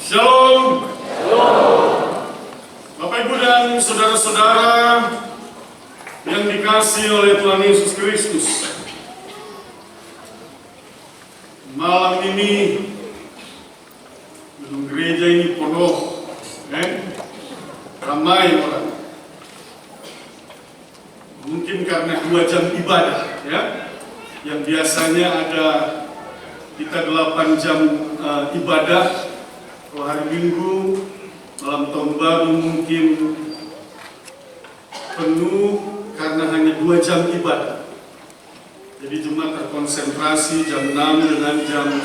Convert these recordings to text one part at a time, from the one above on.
Shalom. Bapak Ibu dan saudara-saudara yang dikasihi oleh Tuhan Yesus Kristus, malam ini gedung gereja ini penuh, ramai orang. Mungkin karena 2 jam ibadah, ya, yang biasanya ada kita 8 jam ibadah. Kalau hari Minggu, malam tahun baru mungkin penuh karena hanya 2 jam ibadah. Jadi jemaat terkonsentrasi jam 6 dengan jam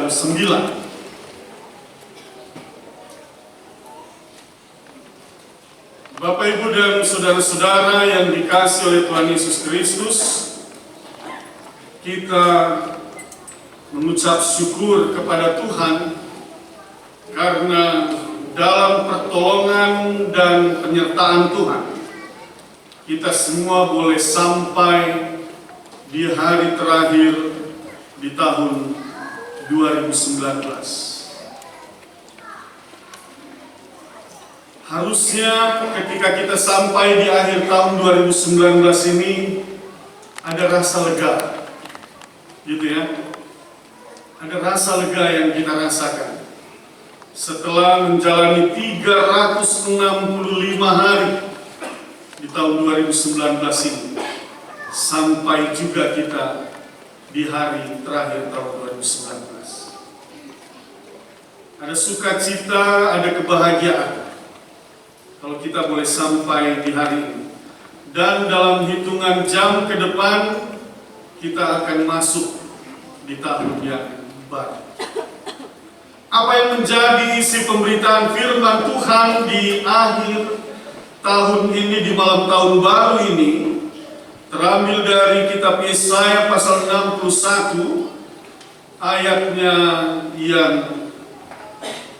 9. Bapak Ibu dan saudara-saudara yang dikasihi oleh Tuhan Yesus Kristus, kita mengucap syukur kepada Tuhan karena dalam pertolongan dan penyertaan Tuhan, kita semua boleh sampai di hari terakhir di tahun 2019. Harusnya ketika kita sampai di akhir tahun 2019 ini ada rasa lega, gitu ya. Ada rasa lega yang kita rasakan setelah menjalani 365 hari di tahun 2019 ini, sampai juga kita di hari terakhir tahun 2019. Ada sukacita, ada kebahagiaan kalau kita boleh sampai di hari ini. Dan dalam hitungan jam ke depan kita akan masuk di tahun yang baru. Apa yang menjadi isi pemberitaan firman Tuhan di akhir tahun ini, di malam tahun baru ini, terambil dari kitab Yesaya pasal 61 ayatnya yang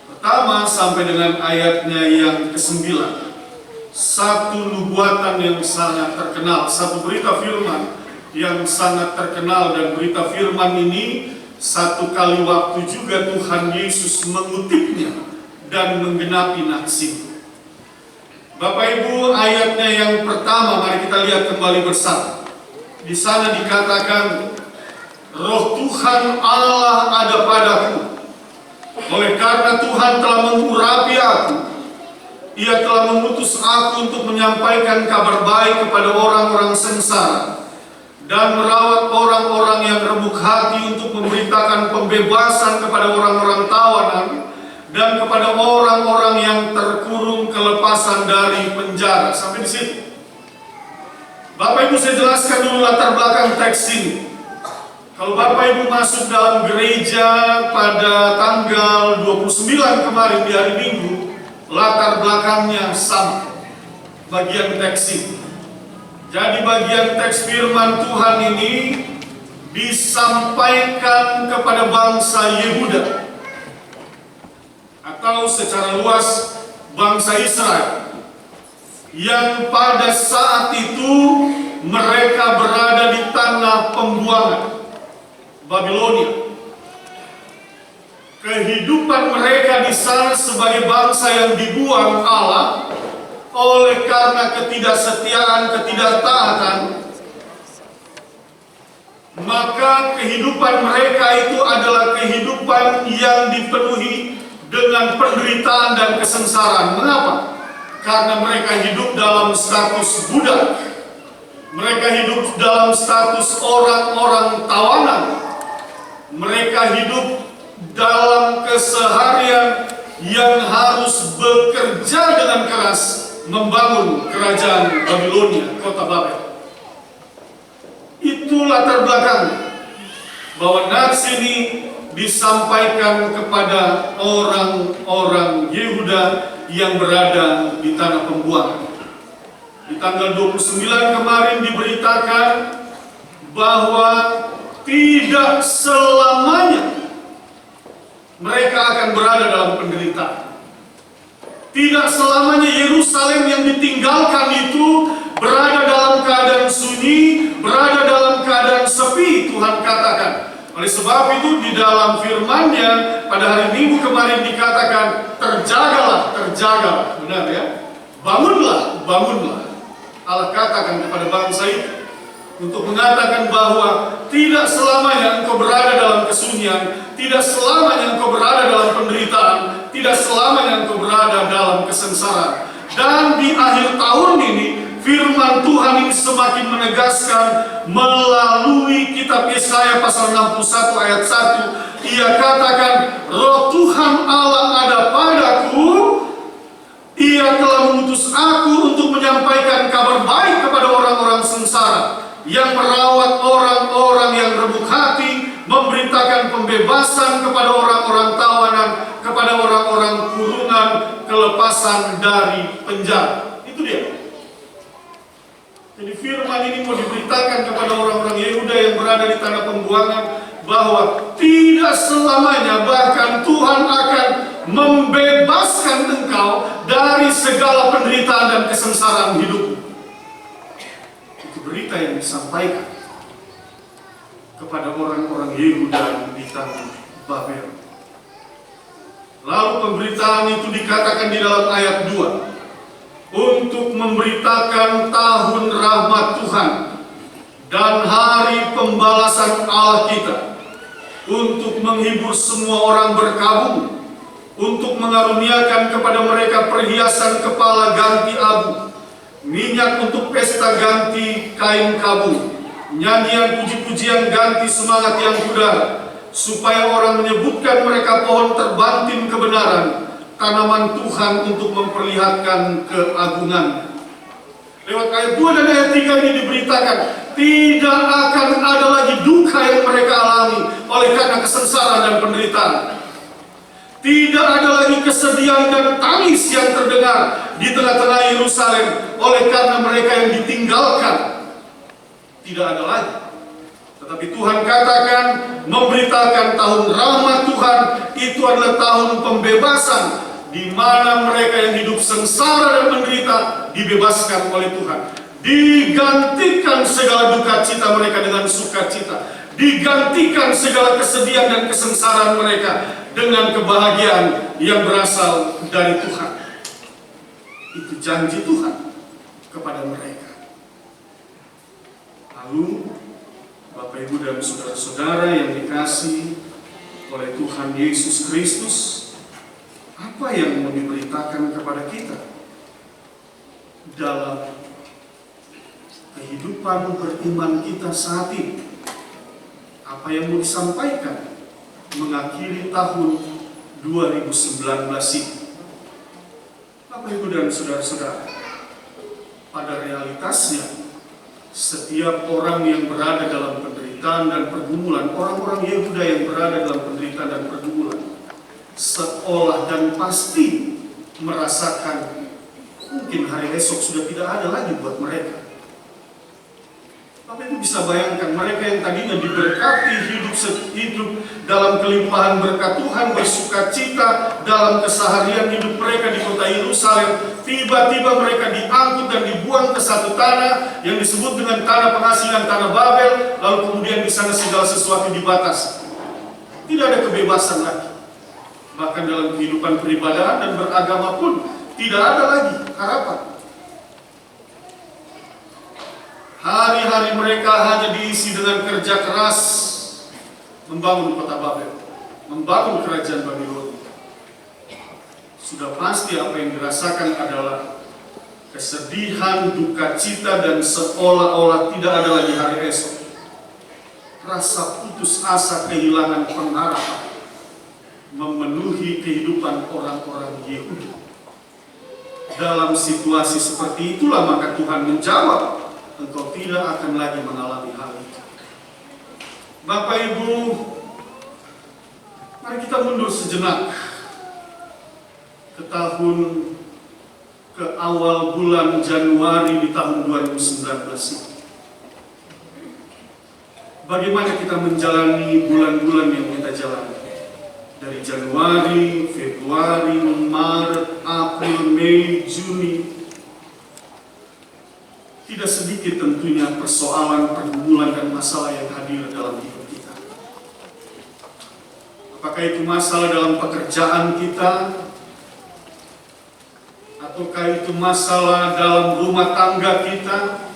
pertama sampai dengan ayatnya yang ke-9. Satu nubuatan yang sangat terkenal, satu berita firman yang sangat terkenal, dan berita firman ini satu kali waktu juga Tuhan Yesus mengutipnya dan menggenapi nafsi. Bapak Ibu, ayatnya yang pertama mari kita lihat kembali bersama. Di sana dikatakan, Roh Tuhan Allah ada padaku, oleh karena Tuhan telah mengurapi aku. Ia telah mengutus aku untuk menyampaikan kabar baik kepada orang-orang sengsara dan merawat orang-orang yang remuk hati, untuk memberitakan pembebasan kepada orang-orang tawanan dan kepada orang-orang yang terkurung kelepasan dari penjara. Sampai di situ. Bapak Ibu, saya jelaskan dulu latar belakang teks ini. Kalau Bapak Ibu masuk dalam gereja pada tanggal 29 kemarin di hari Minggu, latar belakangnya sama. Bagian teks ini. Jadi bagian teks firman Tuhan ini disampaikan kepada bangsa Yehuda, atau secara luas bangsa Israel, yang pada saat itu mereka berada di tanah pembuangan Babilonia. Kehidupan mereka di sana sebagai bangsa yang dibuang Allah oleh karena ketidaksetiaan, ketidaktaatan, maka kehidupan mereka itu adalah kehidupan yang dipenuhi dengan penderitaan dan kesengsaraan. Mengapa? Karena mereka hidup dalam status budak. Mereka hidup dalam status orang-orang tawanan. Mereka hidup dalam keseharian yang harus bekerja dengan keras membangun kerajaan Babilonia, kota Babel. Itu latar belakang bahwa nats ini disampaikan kepada orang-orang Yehuda yang berada di tanah pembuangan. Di tanggal 29 kemarin diberitakan bahwa tidak selamanya mereka akan berada dalam penderitaan. Tidak selamanya Yerusalem yang ditinggalkan itu berada dalam keadaan sunyi, berada dalam keadaan sepi, Tuhan katakan. Oleh sebab itu di dalam firman-Nya pada hari Minggu kemarin dikatakan terjagalah, terjagalah, benar ya? Bangunlah, bangunlah. Allah katakan kepada bangsa itu untuk mengatakan bahwa tidak selamanya engkau berada dalam kesunyian, tidak selamanya engkau berada dalam penderitaan, tidak selamanya engkau berada dalam kesengsaraan. Dan di akhir tahun ini firman Tuhan ini semakin menegaskan melalui kitab Yesaya pasal 61 ayat 1. Ia katakan, Roh Tuhan Allah ada padaku, Ia telah mengutus aku untuk menyampaikan kabar baik kepada orang-orang sengsara, yang merawat orang-orang yang remuk hati, memberitakan pembebasan kepada orang-orang tawanan, kepada orang-orang kurungan, kelepasan dari penjara. Itu dia. Jadi firman ini mau diberitakan kepada orang-orang Yehuda yang berada di tanah pembuangan bahwa tidak selamanya, bahkan Tuhan akan membebaskan engkau dari segala penderitaan dan kesengsaraan hidupmu. Itu berita yang disampaikan kepada orang-orang Yehuda di tanah Babel. Lalu pemberitaan itu dikatakan di dalam ayat 2. Untuk memberitakan tahun rahmat Tuhan dan hari pembalasan Allah kita, untuk menghibur semua orang berkabung, untuk mengaruniakan kepada mereka perhiasan kepala ganti abu, minyak untuk pesta ganti kain kabung, nyanyian puji-pujian ganti semangat yang pudar, supaya orang menyebutkan mereka pohon terbanting kebenaran, tanaman Tuhan untuk memperlihatkan keagungan. Lewat ayat 2 dan ayat 3 ini diberitakan, tidak akan ada lagi duka yang mereka alami oleh karena kesengsaraan dan penderitaan. Tidak ada lagi kesedihan dan tangis yang terdengar di tengah-tengah Yerusalem oleh karena mereka yang ditinggalkan. Tidak ada lagi. Tetapi Tuhan katakan, memberitakan tahun rahmat Tuhan itu adalah tahun pembebasan, di mana mereka yang hidup sengsara dan menderita dibebaskan oleh Tuhan. Digantikan segala duka cita mereka dengan sukacita. Digantikan segala kesedihan dan kesengsaraan mereka dengan kebahagiaan yang berasal dari Tuhan. Itu janji Tuhan kepada mereka. Lalu Bapak, Ibu, dan saudara-saudara yang dikasihi oleh Tuhan Yesus Kristus, apa yang mau diberitakan kepada kita dalam kehidupan beriman kita saat ini? Apa yang mau disampaikan mengakhiri tahun 2019 ini? Bapak, Ibu, dan saudara-saudara, pada realitasnya setiap orang yang berada dalam penderitaan dan pergumulan, orang-orang Yehuda yang berada dalam penderitaan dan pergumulan, seolah dan pasti merasakan mungkin hari esok sudah tidak ada lagi buat mereka. Tapi itu bisa bayangkan, mereka yang tadinya diberkati hidup dalam kelimpahan berkat Tuhan, bersuka cita dalam keseharian hidup mereka di kota Yerusalem, tiba-tiba mereka diangkut dan dibuang ke satu tanah yang disebut dengan tanah penghasilan, tanah Babel, lalu kemudian di sana segala sesuatu dibatasi. Tidak ada kebebasan lagi. Bahkan dalam kehidupan peribadahan dan beragama pun tidak ada lagi harapan. Hari-hari mereka hanya diisi dengan kerja keras membangun kota Babel, membangun kerajaan Babilonia. Sudah pasti apa yang dirasakan adalah kesedihan, duka cita, dan seolah-olah tidak ada lagi hari esok. Rasa putus asa, kehilangan pengharapan memenuhi kehidupan orang-orang Yahudi. Dalam situasi seperti itulah maka Tuhan menjawab, engkau tidak akan lagi mengalami hal itu. Bapak, Ibu, mari kita mundur sejenak ke awal bulan Januari di tahun 2019 ini. Bagaimana kita menjalani bulan-bulan yang kita jalani? Dari Januari, Februari, Maret, April, Mei, Juni. Tidak sedikit tentunya persoalan, pergumulan, dan masalah yang hadir dalam hidup kita. Apakah Apakah itu masalah dalam pekerjaan kita, ataukah itu masalah dalam rumah tangga kita?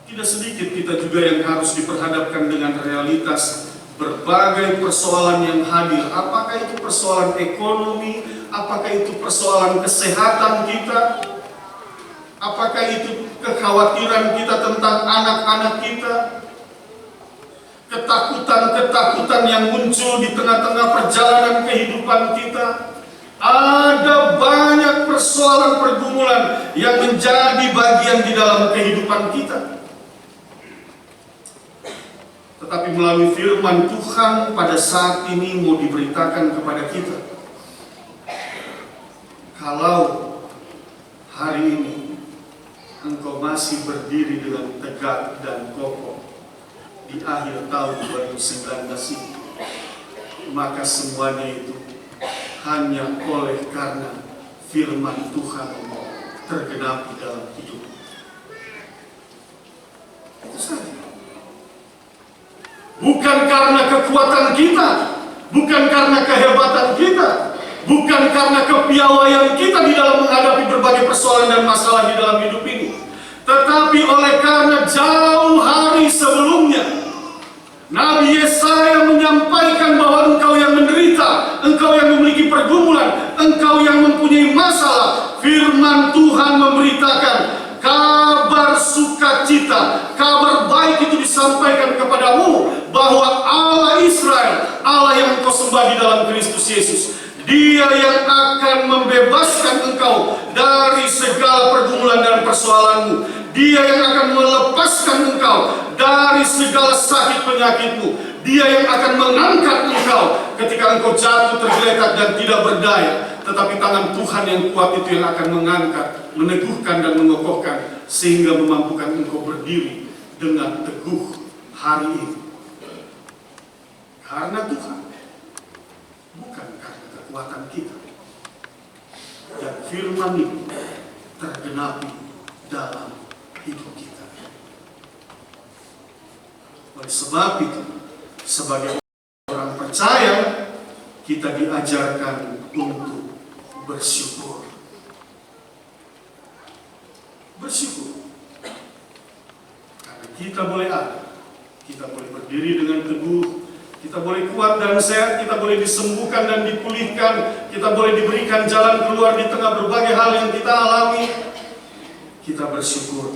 Tidak sedikit kita juga yang harus diperhadapkan dengan realitas berbagai persoalan yang hadir. Apakah itu persoalan ekonomi, apakah itu persoalan kesehatan kita, apakah itu kekhawatiran kita tentang anak-anak kita, ketakutan-ketakutan yang muncul di tengah-tengah perjalanan kehidupan kita. Ada banyak persoalan pergumulan yang menjadi bagian di dalam kehidupan kita. Tetapi melalui firman Tuhan pada saat ini mau diberitakan kepada kita, kalau hari ini engkau masih berdiri dengan tegak dan kokoh di akhir tahun 2019 ini, maka semuanya itu hanya oleh karena firman Tuhan tergenapi dalam hidup. Itu saja. Bukan karena kekuatan kita, bukan karena kehebatan kita, bukan karena kepiawaian kita di dalam menghadapi berbagai persoalan dan masalah di dalam hidup ini, tetapi oleh karena jauh hari sebelumnya Nabi Yesaya menyampaikan bahwa engkau yang menderita, engkau yang memiliki pergumulan, engkau yang mempunyai masalah. Firman Tuhan memberitakan kabar sukacita, kabar baik itu disampaikan kepadamu, bahwa Allah Israel, Allah yang engkau sembah di dalam Kristus Yesus, Dia yang akan membebaskan engkau dari segala pergumulan dan persoalanmu. Dia yang akan melepaskan engkau dari segala sakit penyakitmu. Dia yang akan mengangkat engkau ketika engkau jatuh tergeletak dan tidak berdaya. Tetapi tangan Tuhan yang kuat itu yang akan mengangkat, meneguhkan dan mengokohkan, sehingga memampukan engkau berdiri dengan teguh hari ini. Karena Tuhan, bukan karena kekuatan kita. Dan firman itu tergenapi dalam hidup kita. Oleh sebab itu, sebagai orang percaya, kita diajarkan untuk bersyukur. Bersyukur. Karena kita boleh ada, kita boleh berdiri dengan teguh, kita boleh kuat dan sehat, kita boleh disembuhkan dan dipulihkan, kita boleh diberikan jalan keluar di tengah berbagai hal yang kita alami. Kita bersyukur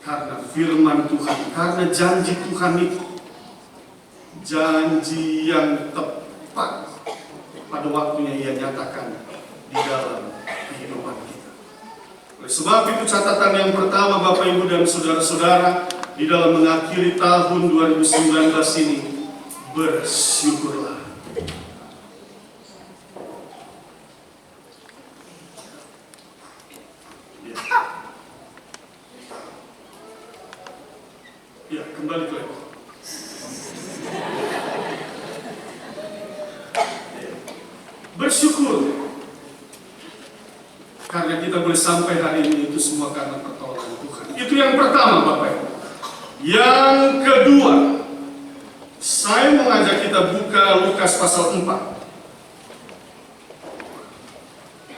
karena firman Tuhan, karena janji Tuhan itu, janji yang tepat pada waktunya Ia nyatakan di dalam kehidupan kita. Oleh sebab itu catatan yang pertama Bapak Ibu dan Saudara-saudara, di dalam mengakhiri tahun 2019 ini, bersyukurlah. Ya, kembali ke laptop. Bersyukur karena kita boleh sampai hari ini, itu semua karena pertolongan Tuhan. Itu yang pertama Bapak Ibu. Yang kedua, saya mengajak kita buka Lukas pasal 4.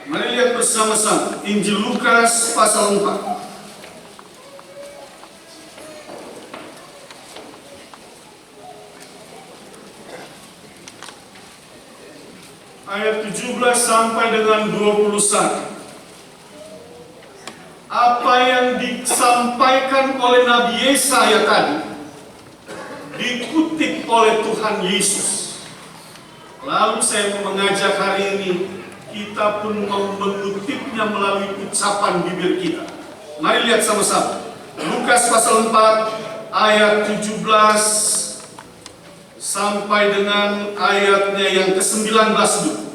Mari lihat bersama-sama Injil Lukas pasal 4. Ayat 17 sampai dengan 21. Apa yang disampaikan oleh Nabi Yesaya tadi dikutip oleh Tuhan Yesus. Lalu saya mau mengajak hari ini kita pun mau mengutipnya melalui ucapan bibir kita. Mari lihat sama-sama. Lukas pasal 4 ayat 17 sampai dengan ayatnya yang ke-19 dulu.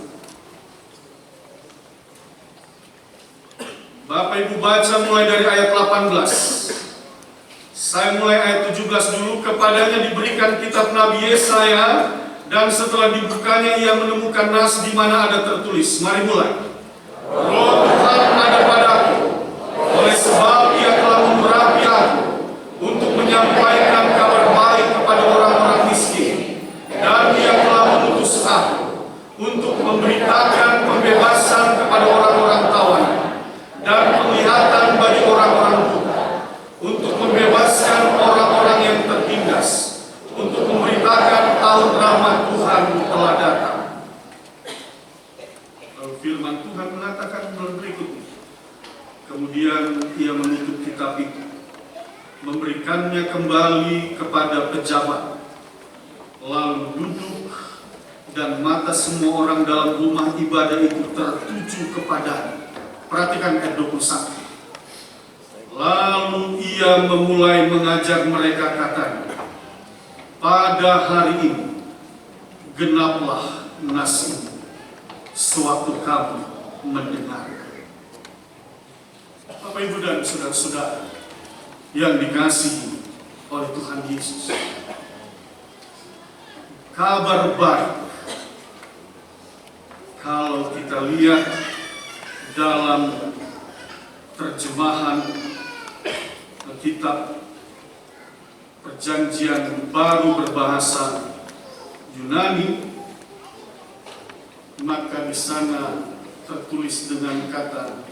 Bapak Ibu baca mulai dari ayat 18. Saya mulai ayat 17 dulu. Kepadanya diberikan kitab Nabi Yesaya, dan setelah dibukanya ia menemukan nas di mana ada tertulis. Mari mulai. Roh Tuhan ada padaku, oleh sebab Ia telah mengurapi aku untuk menyampaikan kabar baik kepada orang menyerahkannya kembali kepada pejabat, lalu duduk, dan mata semua orang dalam rumah ibadah itu tertuju kepadanya. Perhatikan ayat 21. Lalu ia memulai mengajar mereka, katanya, pada hari ini genaplah nas ini, sewaktu kamu mendengar. Bapak, Ibu, dan saudara-saudara yang dikasihi oleh Tuhan Yesus, kabar baik kalau kita lihat dalam terjemahan kitab Perjanjian Baru berbahasa Yunani, maka di sana tertulis dengan kata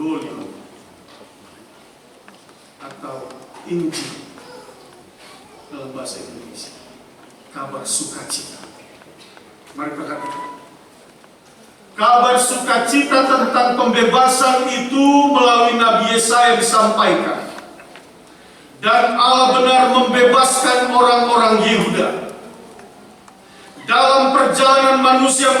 Evangelion atau Injil dalam bahasa Indonesia, kabar sukacita. Mari perhatikan. Kabar sukacita tentang pembebasan itu melalui Nabi Yesaya disampaikan. Dan Allah benar membebaskan orang-orang Yehuda. Dalam perjalanan manusia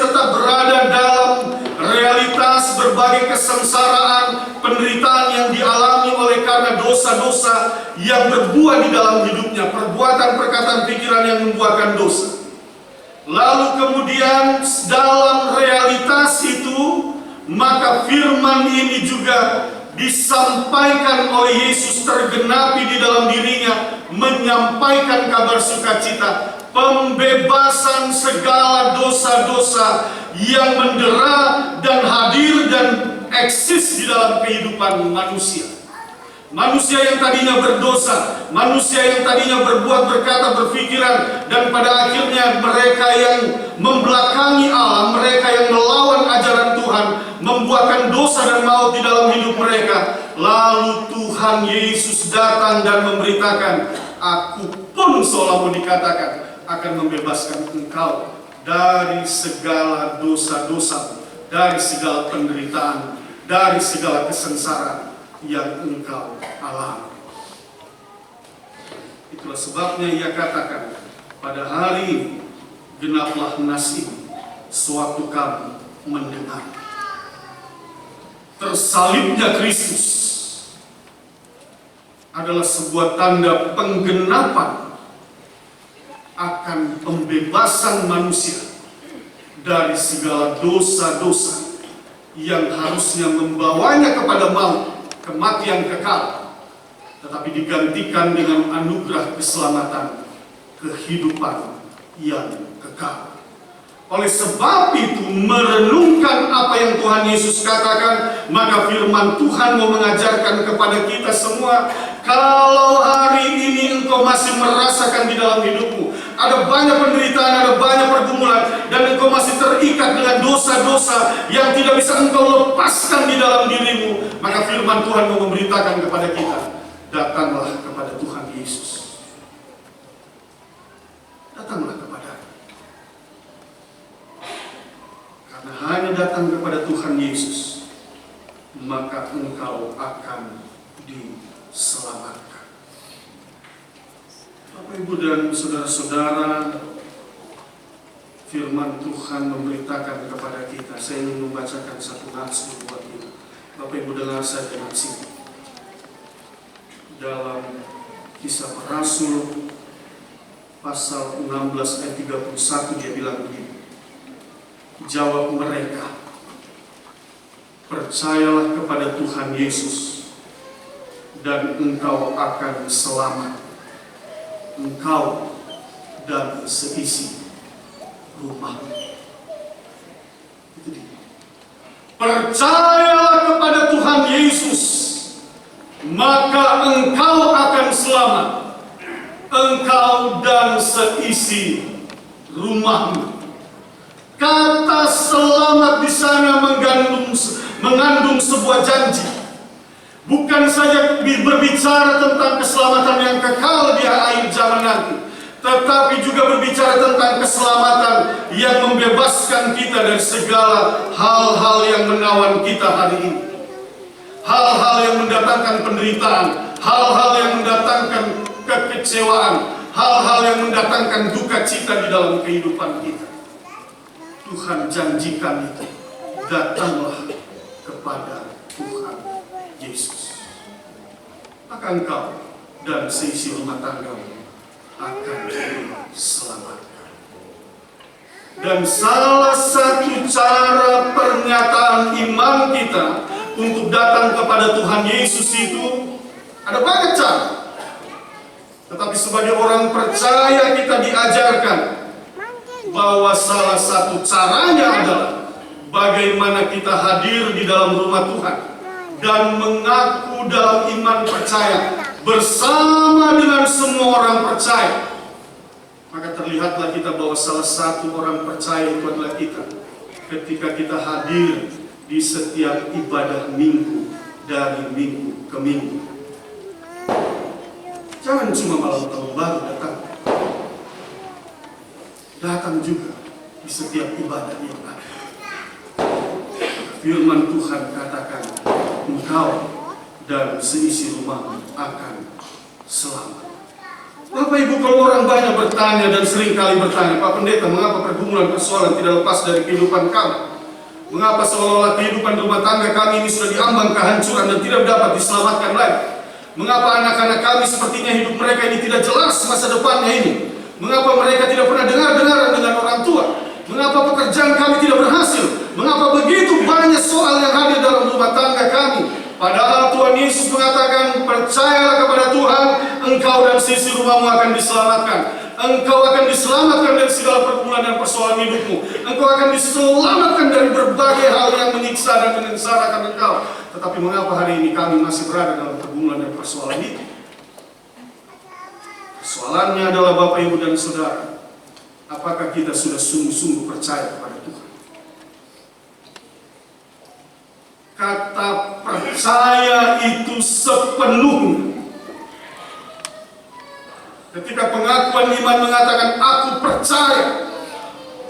tetap berada dalam realitas berbagai kesengsaraan, penderitaan yang dialami oleh karena dosa-dosa yang berbuah di dalam hidupnya, perbuatan, perkataan, pikiran yang membuahkan dosa. Lalu kemudian dalam realitas itu, maka firman ini juga disampaikan oleh Yesus, tergenapi di dalam dirinya, menyampaikan kabar sukacita, pembebasan segala dosa-dosa yang mendera dan hadir dan eksis di dalam kehidupan manusia. Manusia yang tadinya berdosa, manusia yang tadinya berbuat, berkata, berpikiran, dan pada akhirnya mereka yang membelakangi Allah, mereka yang melawan ajaran Tuhan, membuahkan dosa dan maut di dalam hidup mereka. Lalu Tuhan Yesus datang dan memberitakan, aku pun seolah mau dikatakan akan membebaskan engkau dari segala dosa-dosa, dari segala penderitaan, dari segala kesengsaraan yang engkau alami. Itulah sebabnya ia katakan, pada hari ini genaplah nas ini, sewaktu kamu mendengar. Tersalibnya Kristus adalah sebuah tanda penggenapan akan pembebasan manusia dari segala dosa-dosa yang harusnya membawanya kepada maut, kematian kekal, tetapi digantikan dengan anugerah keselamatan, kehidupan yang kekal. Oleh sebab itu, merenungkan apa yang Tuhan Yesus katakan, maka firman Tuhan mau mengajarkan kepada kita semua, kalau hari ini engkau masih merasakan di dalam hidupmu ada banyak penderitaan, ada banyak pergumulan, dan engkau masih terikat dengan dosa-dosa yang tidak bisa engkau lepaskan di dalam dirimu, maka firman Tuhan mau memberitakan kepada kita, datanglah kepada Tuhan Yesus. Datanglah kepada, karena hanya datang kepada Tuhan Yesus, maka engkau akan diselamatkan. Bapak, Ibu, dan saudara-saudara, firman Tuhan memberitakan kepada kita. Saya ingin membacakan satu nats buat kita. Bapak, Ibu, dengar saya dengan sini. Dalam Kisah Para Rasul pasal 16 ayat 31, dia bilang begini. Jawab mereka, percayalah kepada Tuhan Yesus dan engkau akan selamat, engkau dan seisi rumahmu. Percayalah kepada Tuhan Yesus, maka engkau akan selamat, engkau dan seisi rumahmu. Kata selamat di sana mengandung sebuah janji. Bukan saja berbicara tentang keselamatan yang kekal di akhir zaman nanti, tetapi juga berbicara tentang keselamatan yang membebaskan kita dari segala hal-hal yang menawan kita hari ini. hal-hal yang mendatangkan penderitaan, hal-hal yang mendatangkan kekecewaan, hal-hal yang mendatangkan duka cita di dalam kehidupan kita. Tuhan janjikan itu, datanglah kepada Tuhan Yesus, maka engkau dan seisi rumah tanggamu akan diselamatkan. Dan salah satu cara pernyataan iman kita untuk datang kepada Tuhan Yesus itu ada banyak cara. Tetapi sebagai orang percaya kita diajarkan bahwa salah satu caranya adalah bagaimana kita hadir di dalam rumah Tuhan dan mengaku dalam iman percaya bersama dengan semua orang percaya. Maka terlihatlah kita bahwa salah satu orang percaya itu adalah kita ketika kita hadir di setiap ibadah minggu dari minggu ke minggu. Jangan cuma malam tahun baru datang. Datang juga di setiap ibadah yang ada. Firman Tuhan katakan, engkau dan seisi rumah akan selamat. Bapak Ibu, kalau orang banyak bertanya dan sering kali bertanya, Pak Pendeta, mengapa pergumulan persoalan tidak lepas dari kehidupan kami? Mengapa seolah-olah kehidupan rumah tangga kami ini sudah diambang kehancuran dan tidak dapat diselamatkan lagi? Mengapa anak-anak kami sepertinya hidup mereka ini tidak jelas masa depannya ini? Mengapa mereka tidak pernah dengar-dengaran dengan orang tua? Mengapa pekerjaan kami tidak berhasil? Mengapa begitu banyak soal yang hadir dalam rumah tangga kami? Padahal Tuhan Yesus mengatakan, percayalah kepada Tuhan, engkau dan seisi rumahmu akan diselamatkan. Engkau akan diselamatkan dari segala pergumulan dan persoalan hidupmu. Engkau akan diselamatkan dari berbagai hal yang menyiksa dan menyengsarakan engkau. Tetapi mengapa hari ini kami masih berada dalam pergumulan dan persoalan itu? Persoalannya adalah Bapak, Ibu, dan Saudara, apakah kita sudah sungguh-sungguh percaya kepada Tuhan? Kata percaya itu sepenuhnya. Ketika pengakuan iman mengatakan aku percaya,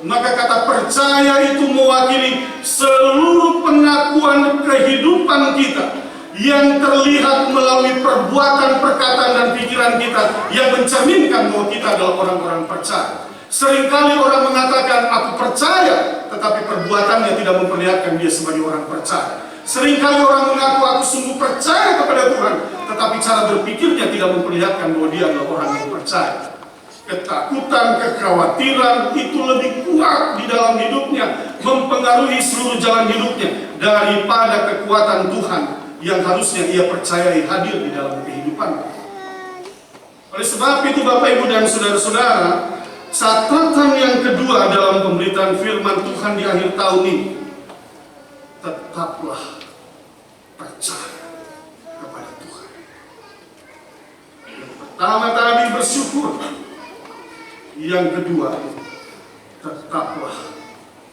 maka kata percaya itu mewakili seluruh pengakuan kehidupan kita yang terlihat melalui perbuatan, perkataan, dan pikiran kita yang mencerminkan bahwa kita adalah orang-orang percaya. Seringkali orang mengatakan aku percaya, tetapi perbuatannya tidak memperlihatkan dia sebagai orang percaya. Seringkali orang mengaku aku sungguh percaya kepada Tuhan, tetapi cara berpikirnya tidak memperlihatkan bahwa dia adalah orang yang percaya. Ketakutan, kekhawatiran itu lebih kuat di dalam hidupnya, mempengaruhi seluruh jalan hidupnya daripada kekuatan Tuhan yang harusnya ia percayai hadir di dalam kehidupan. Oleh sebab itu Bapak, Ibu, dan saudara-saudara, catatan yang kedua dalam pemberitaan firman Tuhan di akhir tahun ini, tetaplah percaya kepada Tuhan. Yang pertama tadi bersyukur. Yang kedua, tetaplah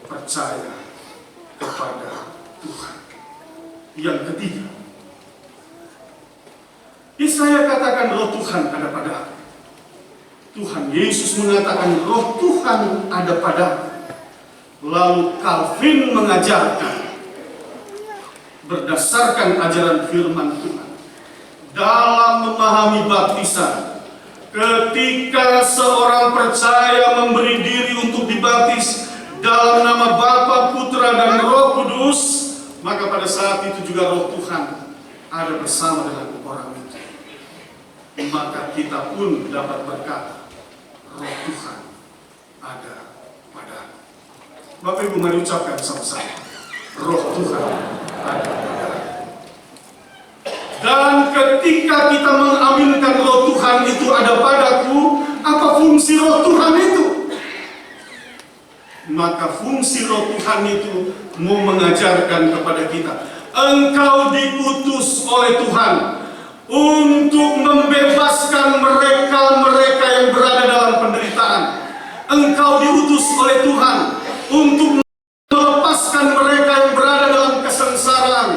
percaya kepada Tuhan. Yang ketiga, Yesaya katakan roh Tuhan ada padaku. Tuhan Yesus mengatakan roh Tuhan ada padaku. Lalu Calvin mengajarkan berdasarkan ajaran firman Tuhan dalam memahami baptisan, ketika seorang percaya memberi diri untuk dibaptis dalam nama Bapa, Putra, dan Roh Kudus, maka pada saat itu juga roh Tuhan ada bersama dengan orang itu. Maka kita pun dapat berkata, roh Tuhan ada padaku. Bapak Ibu, mari ucapkan sama-sama, roh Tuhan ada padaku. Dan ketika kita mengaminkan roh Tuhan itu ada padaku, apa fungsi roh Tuhan itu? Maka fungsi roh Tuhan itu mau mengajarkan kepada kita, engkau diutus oleh Tuhan untuk membebaskan mereka-mereka yang berada dalam penderitaan. Engkau diutus oleh Tuhan untuk melepaskan mereka yang berada dalam kesengsaraan.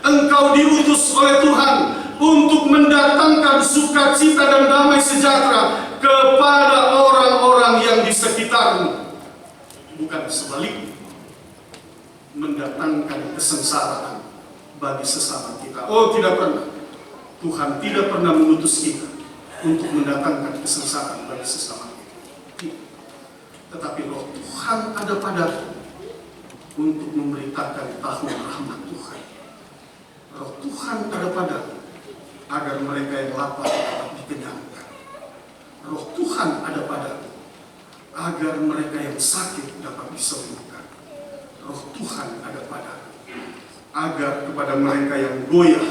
Engkau diutus oleh Tuhan untuk mendatangkan sukacita dan damai sejahtera kepada orang-orang yang di sekitarmu. Bukan sebaliknya, mendatangkan kesengsaraan bagi sesama kita. Oh, tidak pernah. Tuhan tidak pernah mengutus kita untuk mendatangkan kesengsaraan bagi sesama kita. Tidak. Tetapi roh Tuhan ada padaku untuk memberitakan tahun rahmat Tuhan. Roh Tuhan ada padaku agar mereka yang lapar dapat dikenyangkan. Roh Tuhan ada padaku agar mereka yang sakit dapat disembuhkan. Roh Tuhan ada padaku agar kepada mereka yang goyah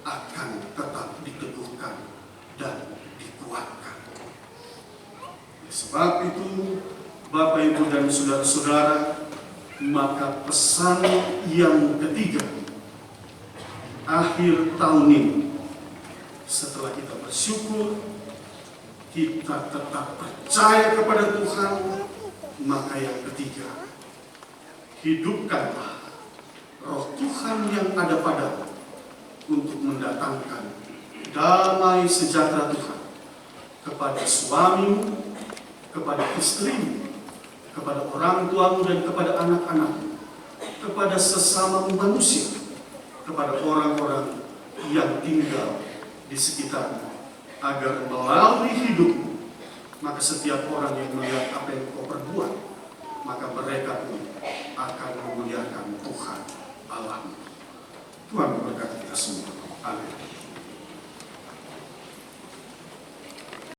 akan tetap diteguhkan dan dikuatkan. Sebab itu, Bapak, Ibu, dan saudara-saudara, maka pesan yang ketiga, akhir tahun ini, setelah kita bersyukur, kita tetap percaya kepada Tuhan, maka yang ketiga, hidupkanlah roh Tuhan yang ada padamu untuk mendatangkan damai sejahtera Tuhan kepada suamimu, kepada istrimu, kepada orang tuamu dan kepada anak-anakmu, kepada sesama manusia, kepada orang-orang yang tinggal di sekitarmu, agar melalui hidupmu, maka setiap orang yang melihat apa yang kau perbuat, maka mereka pun akan memuliakan Tuhan Allahmu. Tuhan memberkati kita semua. Amin.